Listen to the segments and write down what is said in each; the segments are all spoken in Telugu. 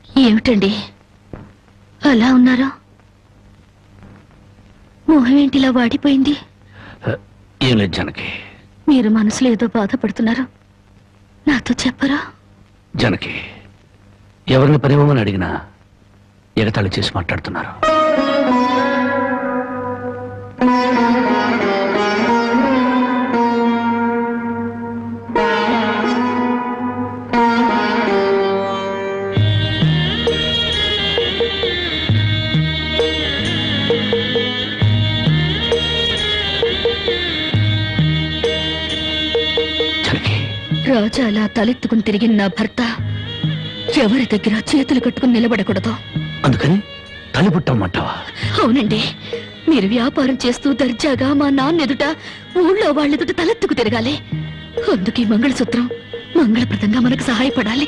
ఏమిటండి అలా ఉన్నారు? మొహం ఏంటిలా వాడిపోయింది? ఏం లేదు జనకి. మీరు మనసులో ఏదో బాధపడుతున్నారు, నాతో చెప్పరా? జనకి, ఎవరిని పనివ్వమని అడిగినా ఎగతాళి చేసి మాట్లాడుతున్నారు. రాజా అలా తలెత్తుకుని తిరిగిన నా భర్త ఎవరి దగ్గర చేతులు కట్టుకుని నిలబడకూడదు. అందుకని తలిపుట్టమ్మంటావా? అవునండి, మీరు వ్యాపారం చేస్తూ దర్జాగా మా నాన్న ఎదుట, ఊళ్ళో వాళ్ళెదుట తలెత్తుకు తిరగాలి. అందుకే మంగళసూత్రం మంగళప్రదంగా మనకు సహాయపడాలి.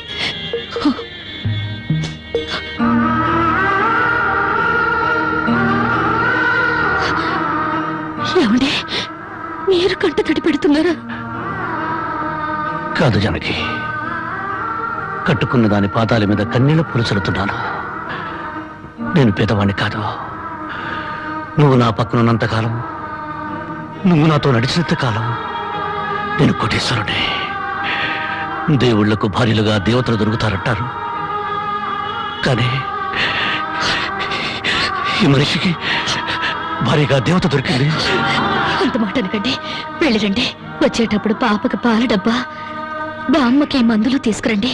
ఏమండి, మీరు కంట తడి పెడుతున్నారా? కాదు జనకి, కట్టుకున్న దాని పాదాల మీద కన్నీళ్లు పులుసలుతున్నాను. నేను పేదవాణ్ణి కాదు. నువ్వు నా పక్కనున్నంతకాలం, నువ్వు నాతో నడిచినంత కాలం నేను కోటీశ్వరుడే. దేవుళ్లకు భార్యలుగా దేవతలు దొరుకుతారంటారు, కానీ ఈ మనిషికి భార్యగా దేవత దొరికింది. అంత మాట అనకండి, వెళ్ళిరండి. వచ్చేటప్పుడు పాపకి పాల డబ్బా, బామ్మకి మందులు తీసుకురండి.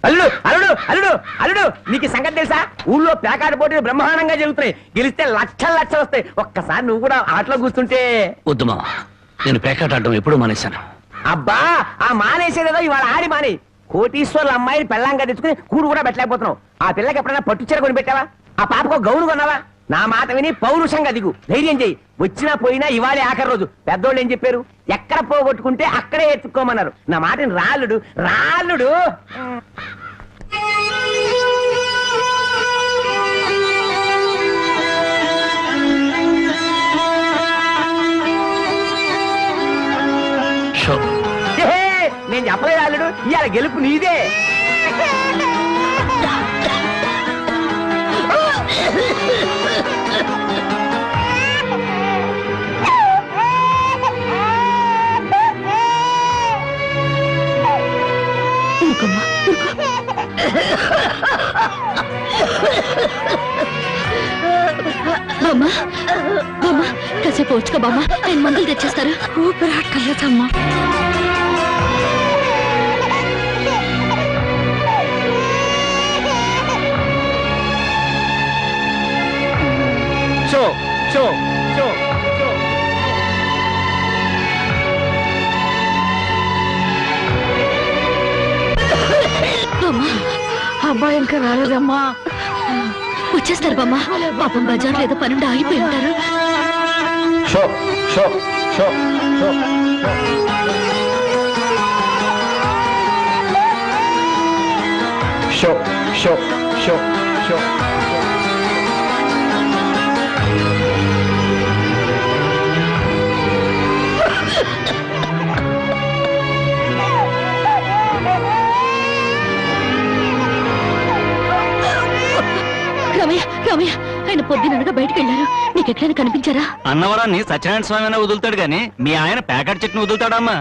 అల్లుడు అల్లుడు అల్లుడు అల్లుడు, నీకు సంగతి తెలుసా? ఊళ్ళో ప్యాకాట పోటీలు బ్రహ్మాండంగా జరుగుతున్నాయి. గెలిస్తే లక్షలు లక్షలు వస్తాయి. ఒక్కసారి నువ్వు కూడా ఆటలో కూర్చుంటే. వద్దుమా, నేను పేకాట ఆడడం ఎప్పుడూ మానేశాను. అబ్బా, ఆ మానేసేదేదో ఇవాళ ఆడి మానే. కోటీశ్వర్ల అమ్మాయిని పెళ్ళంగా తెచ్చుకుని కూడు కూడా పెట్టలేకపోతున్నావు. ఆ పిల్లకి ఎప్పుడైనా పట్టుచీర కొని పెట్టావా? ఆ పాపకు గౌను కొన్నావా? నా మాట విని పౌరుషంగా దిగు, ధైర్యం చెయ్యి. వచ్చినా పోయినా ఇవాళే ఆఖరి రోజు. పెద్దోళ్ళు ఏం చెప్పారు? ఎక్కడ పోగొట్టుకుంటే అక్కడే ఎత్తుక్కోమన్నారు. నా మాటని రాళ్ళుడు రాళ్ళుడు. నేను చెప్పలేదు రాళ్ళుడు, ఇవాళ గెలుపు నీదే. బామ్మా, బామ్మా, కాసేపు వచ్చుకో బామ్మా, ఆయన మందులు తెచ్చేస్తారు. ఊపిరాడకలేదమ్మా. షో షో షో షో. అబ్బాయి ఇంకా రాలేదమ్మా. వచ్చేస్తారు బామ్మా, పాపం బజార్లో ఏదో పనుండి ఆగిపోయి ఉంటారు. షో షో షో షో షో షో షో. రామయ్య, రామయ్య, ఆయన పొద్దుననగా బయటకు వెళ్ళారు. నీకెక్కడైనా కనిపించారా? అన్నవరాన్ని సత్యనారాయణ స్వామి వదులుతాడు గాని మీ ఆయన ప్యాకెట్ చెట్టును వదులుతాడమ్మా.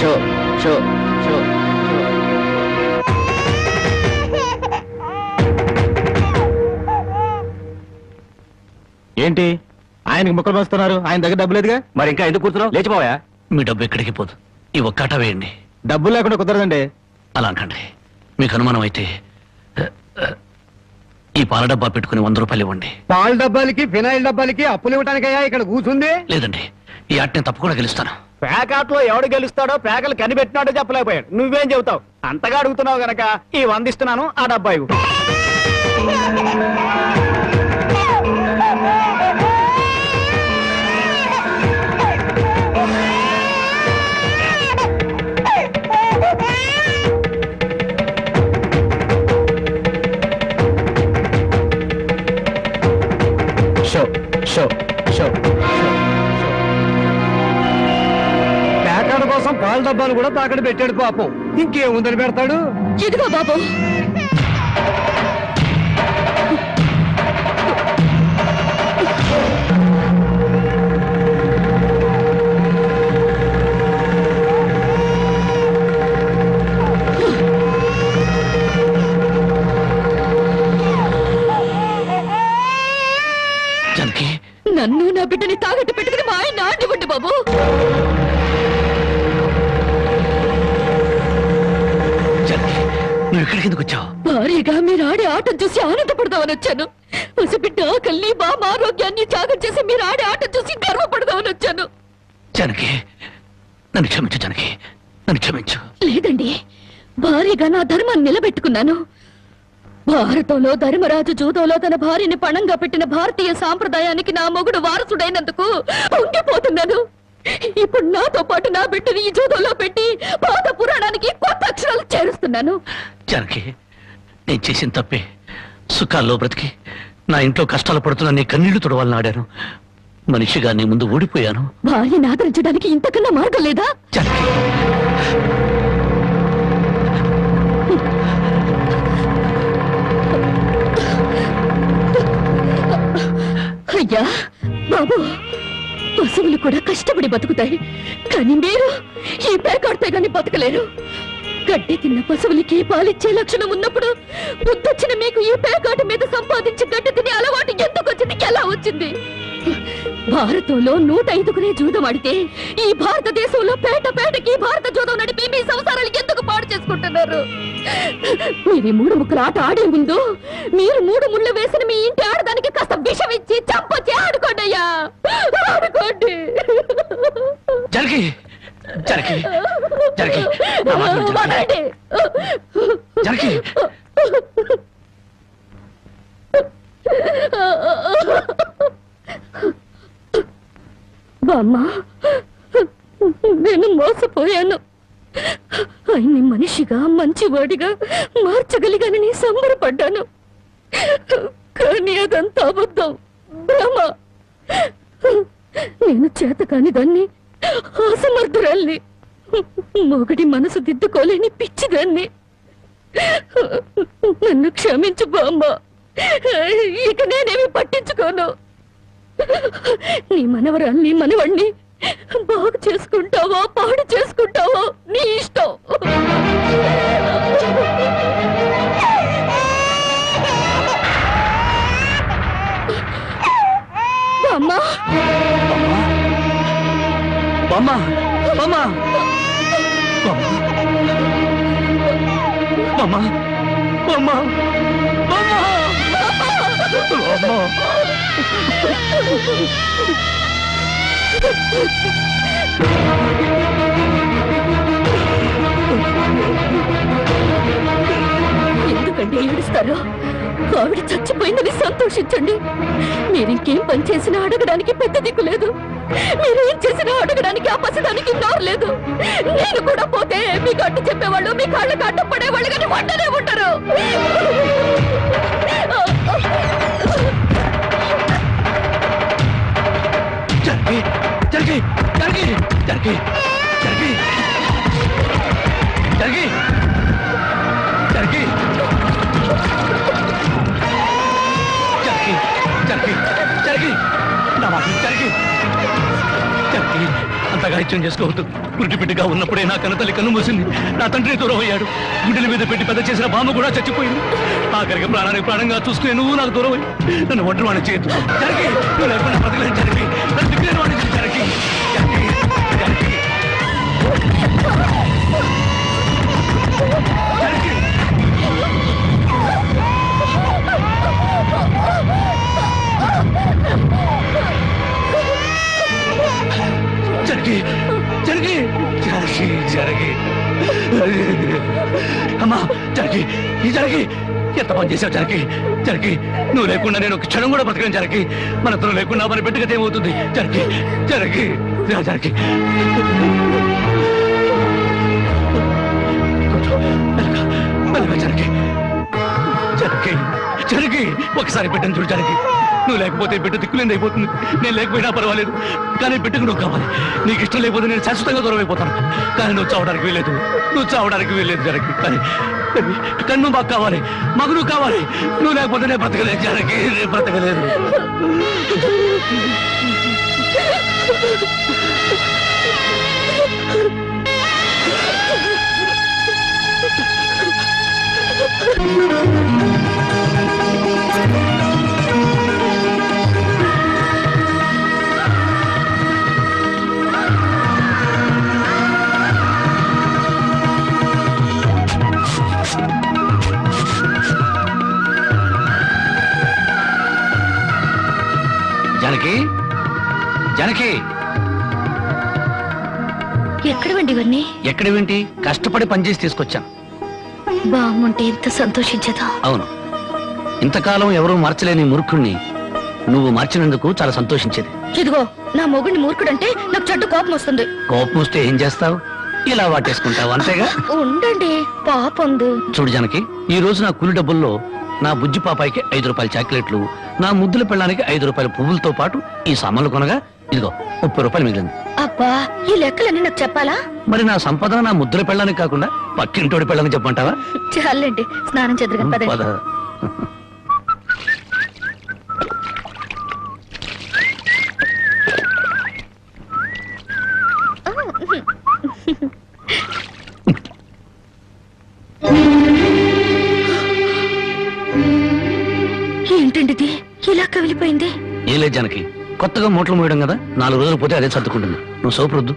షో షో షో. ఏంటి ఆయనకి ముక్కలు పంచుతున్నారు? ఆయన దగ్గర డబ్బు లేదుగా, మరి ఇంకా ఎందుకు కూర్చున్నావు? లేచిపోయా. మీ డబ్బు ఎక్కడికి పోదు, ఈ ఒక్కట వేయండి. డబ్బులు లేకుండా కుదరదండి. అలా అంటండి. మీకు అనుమానం అయితే ఈ పాల డబ్బా పెట్టుకుని 100 రూపాయలు ఇవ్వండి. పాల డబ్బాలకి ఫినాయిల్ డబ్బాలకి అప్పులు ఇవ్వడానికయ్యా ఇక్కడ కూర్చుంది? లేదండి, ఈ ఆట నేను తప్పకుండా గెలుస్తాను. ప్యాకాట్లో ఎవడు గెలుస్తాడో ప్యాకలు కనిపెట్టినాడో చెప్పలేకపోయాడు. నువ్వేం చెబుతావు? అంతగా అడుగుతున్నావు గనక ఈ 100 ఇస్తున్నాను, ఆ డబ్బా ఇవ్వు. ప్యాకాడ కోసం పాల డబ్బాలు కూడా తాకడ పెట్టాడు పాపం. ఇంకేముందని పెడతాడు? ఇదిగో బాబు, నన్ను నా బిడ్డని తాగట్టు పెట్టుకుని మా ఆయన ఆడివ్వండి బాబు. నువ్వు ఎక్కడికి ఎందుకు వచ్చావు? భారీగా మీరు ఆడే ఆటం చూసి ఆనందపడదామని వచ్చాను. పసిబిడ్డ ఆకలిని బామ ఆరోగ్యాన్ని త్యాగం చేసి మీరు ఆడే ఆటం చూసి గర్వపడదామని వచ్చాను. జనకి, నన్ను క్షమించు జనకి, నన్ను క్షమించు. లేదండి, భారీగా నా ధర్మాన్ని నిలబెట్టుకున్నాను. భారతంలో ధర్మరాజు జూదంలో తన భార్యని పణంగా పెట్టిన భారతీయ సాంప్రదాయానికి నా మొగుడు వారసుడైనందుకు పొంగిపోతున్నాను. ఇప్పుడు నాతో పాటు నా బిడ్డని ఈ జూదంలో పెట్టి పాత పురాణానికి కొత్త అక్షరాలు చేరుస్తున్నాను. జనకి, నేను చేసిన తప్పే. సుఖాల్లో బ్రతికి నా ఇంట్లో కష్టాలు పడుతున్నా నీ కన్నీళ్లు తుడవాలని ఆడాను. మనిషిగా నీ ముందు ఓడిపోయాను. భార్యని ఆదరించడానికి ఇంతకన్నా మార్గం లేదా? జనకి, అయ్యా బాబు, పశువులు కూడా కష్టపడి బతుకుతాయి, కానీ మీరు ఈ పేకాడితే గాని బతకలేరు. గడ్డి తిన్న పశువులకి పాలిచ్చే లక్షణం ఉన్నప్పుడు బుద్ధొచ్చిన మీకు ఈ పేకాట మీద సంపాదించి గడ్డి తినే అలవాటు ఎందుకు వచ్చింది, ఎలా వచ్చింది? భారతంలో 105 జూదం ఆడితే ఈ భారతదేశంలో పేటకి భారత జూదం నడిపి మీ సంసారాలు ఎందుకు పాడు చేసుకుంటున్నారు? మీరు 3 ముక్కల ఆట ఆడే ముందు మీరు 3 ముళ్ళు వేసిన మీ ఇంటి ఆడదానికి కాస్త విషం ఇచ్చి చంపొచ్చి ఆడుకోండి అయ్యా, ఆడుకోండి. జనకి, జనకి, జనకి, వదలండి. జనకి, బామ్మ, నేను మోసపోయాను. ఆయన్ని మనిషిగా మంచివాడిగా మార్చగలిగానని సంబరపడ్డాను. కానీ అదంతా అబద్ధం, భ్రమ. నేను చేతకాని దాన్ని, అసమర్థురాల్ని, మొగడి మనసు దిద్దుకోలేని పిచ్చిదాన్ని. నన్ను క్షమించు బామ్మ, ఇక నేనేమి పట్టించుకోను. నీ మనవరాల్ని మనవణ్ణి బాగు చేసుకుంటావో పాడు చేసుకుంటావో నీ ఇష్టం. బామ్మ, బామ్మ, బామ్మ, బామ్మ, బామ్మ, బామ్మ, బామ్మ. ఎందుకంటే ఏడుస్తారు? ఆవిడ చచ్చిపోయిందని సంతోషించండి. మీరింకేం పని చేసినా అడగడానికి పెద్ద దిక్కు లేదు. మీరేం చేసినా అడగడానికి ఆ పసడానికి నోరు లేదు. నేను కూడా పోతే మీకు అడ్డు చెప్పేవాళ్ళు, మీ కాళ్ళకి అడ్డు పడేవాళ్ళు కానీ వంటనే ఉంటారు. జనకి, జనకి, జనకి, జనకి, జనకి, జనకి, జనకి, జనకి, జనకి, జనకి, నా మాట జనకి, జనకి, అంతగా ఇచ్చం చేసుకోవద్దు. గురిటిపిట్టిగా ఉన్నప్పుడే నా కన్నతల్లి కన్ను మూసింది. నా తండ్రి దూరం అయ్యాడు. గుండెల మీద పెట్టి పెద్ద చేసిన బామ్మ కూడా చచ్చిపోయింది. ఆఖరికి ప్రాణానికి ప్రాణంగా చూసుకునే నువ్వు నాకు దూరం అయ్యి నన్ను ఒంటరి వాడిని చేయొద్దు. జనకి, నువ్వు లేకుండా బ్రతకలేను జనకి, నన్ను దిక్కులేని వాడిని జనకి, జనకి, జనకి, జనకి. జనకి, జనకి, జనకి, జనకి, అమ్మా, జనకి, ఈ జనకి, ఎంత పని చేశావు జనకి, జనకి, నువ్వు లేకుండా నేను ఒక క్షణం కూడా బ్రతకను జనకి. మనతో లేకుండా మన బిడ్డగత ఏమవుతుంది జనకి, జనకి, జనకి. జనకి, జనకి, జనకి, ఒకసారి బిడ్డను చూడు జనకి, నువ్వు లేకపోతే బిడ్డ దిక్కులేని అయిపోతుంది. నేను లేకపోయినా పర్వాలేదు, కానీ బిడ్డకు నువ్వు కావాలి. నీకు ఇష్టం లేకపోతే నేను శాశ్వతంగా దూరం అయిపోతాను. కానీ నువ్వు చావడానికి వీల్లేదు, నువ్వు చావడానికి వీల్లేదు జనకి. కానీ నువ్వు మాకు కావాలి, మాకు నువ్వు కావాలి. నువ్వు లేకపోతే నేను బ్రతకలేదు జనకి, నేను బ్రతకలేదు. జానకి, జానకి, ఎక్కడవండి ఇవన్నీ? ఎక్కడేంటి? కష్టపడి పనిచేసి తీసుకొచ్చాను. బాగుంటే ఎంత సంతోషించదా? అవును, ఇంతకాలం ఎవరూ మార్చలేని మూర్ఖుణ్ణి నువ్వు మార్చినందుకు చాలా సంతోషించేది. ఇదిగో, నా మొగుడిని మూర్ఖుడంటే నాకు చెడ్డ కోపం వస్తుంది. కోపం వస్తే ఏం చేస్తావు? ఇలా వాటేసుకుంటావు, అంతేగా? ఉండండి, పాపం. చూడు జానకి, ఈ రోజు నా కూలి డబ్బుల్లో నా బుజ్జి పాపాయికి 5 రూపాయల చాక్లెట్లు, నా ముద్దుల పెళ్ళానికి 5 రూపాయల పువ్వులతో పాటు ఈ సామాన్లు కొనగా ఇదిగో 30 రూపాయలు మిగిలింది. అబ్బా, ఈ లెక్కలన్నీ నాకు చెప్పాలా? మరి నా సంపద నా ముద్దుల పెళ్ళానికి కాకుండా పక్కింటోడి పెళ్ళానికి చెప్పంటావా? చాలండి, స్నానం చేద్దరు పద. కదా. ఏంటండి ఇది ఇలా కవిలిపోయింది? ఏ లేదు జానకి, కొత్తగా మూటలు మోయడం కదా, 4 రోజులు పోతే అదే సర్దుకుంటుంది. నువ్వు సోపరొద్దు.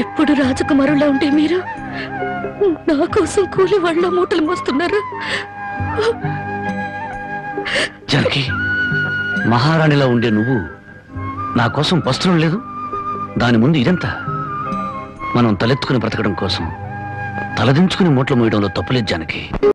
ఇప్పుడు రాజకుమారులా ఉంటే మీరు నా కోసం కూలి వాళ్ళ మూటలు మోస్తున్నారు. జానకి, మహారాణిలా ఉండే నువ్వు నా కోసం వస్త్రం లేదు, దాని ముందు ఇదంతా. మనం తలెత్తుకుని బ్రతకడం కోసం తలదించుకుని మూటలు మోయడంలో తప్పులేదు జానకి.